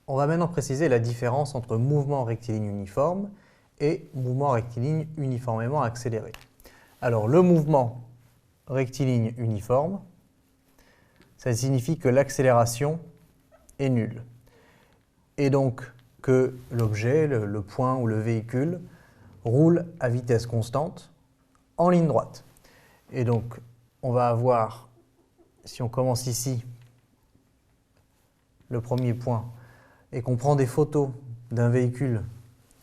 On va maintenant préciser la différence entre mouvement rectiligne uniforme et mouvement rectiligne uniformément accéléré. Alors, le mouvement rectiligne uniforme, ça signifie que l'accélération est nulle. Et donc que l'objet, le point ou le véhicule, roule à vitesse constante en ligne droite. Et donc, on va avoir, si on commence ici, le premier point, et qu'on prend des photos d'un véhicule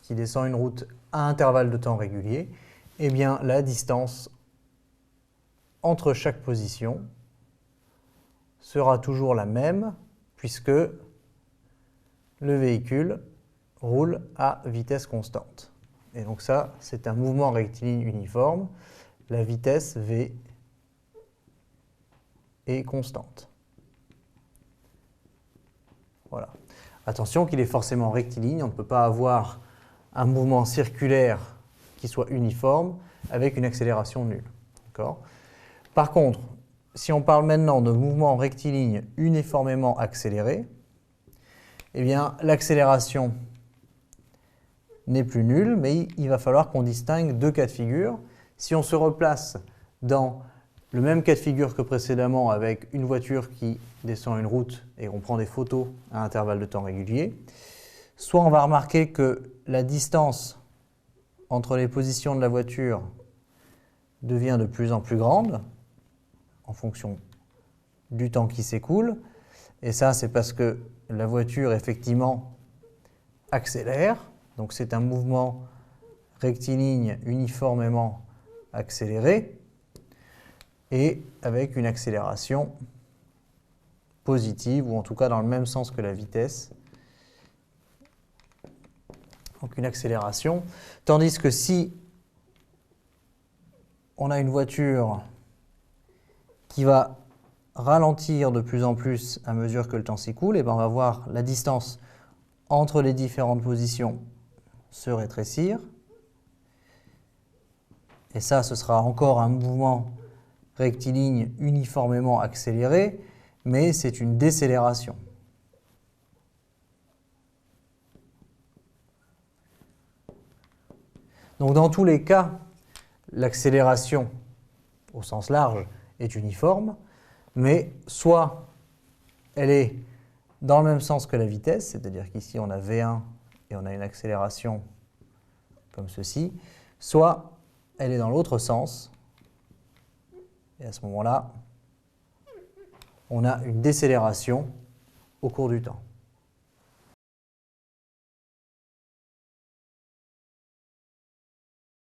qui descend une route à intervalles de temps réguliers, eh bien la distance entre chaque position sera toujours la même puisque le véhicule roule à vitesse constante. Et donc ça, c'est un mouvement rectiligne uniforme. La vitesse V est constante. Voilà. Attention qu'il est forcément rectiligne, on ne peut pas avoir un mouvement circulaire qui soit uniforme avec une accélération nulle. Par contre, si on parle maintenant de mouvement rectiligne uniformément accéléré, eh bien l'accélération n'est plus nulle, mais il va falloir qu'on distingue deux cas de figure. Si on se replace dans le même cas de figure que précédemment avec une voiture qui descend une route et on prend des photos à intervalles de temps réguliers, soit on va remarquer que la distance entre les positions de la voiture devient de plus en plus grande en fonction du temps qui s'écoule. Et ça, c'est parce que la voiture, effectivement, accélère. Donc, c'est un mouvement rectiligne uniformément accéléré et avec une accélération positive, ou en tout cas dans le même sens que la vitesse. Donc, une accélération. Tandis que si on a une voiture qui va ralentir de plus en plus à mesure que le temps s'écoule, et bien on va voir la distance entre les différentes positions se rétrécir. Et ça, ce sera encore un mouvement rectiligne uniformément accéléré, mais c'est une décélération. Donc dans tous les cas, l'accélération au sens large est uniforme, mais soit elle est dans le même sens que la vitesse, c'est-à-dire qu'ici on a V1 et on a une accélération comme ceci, soit elle est dans l'autre sens, et à ce moment-là, on a une décélération au cours du temps.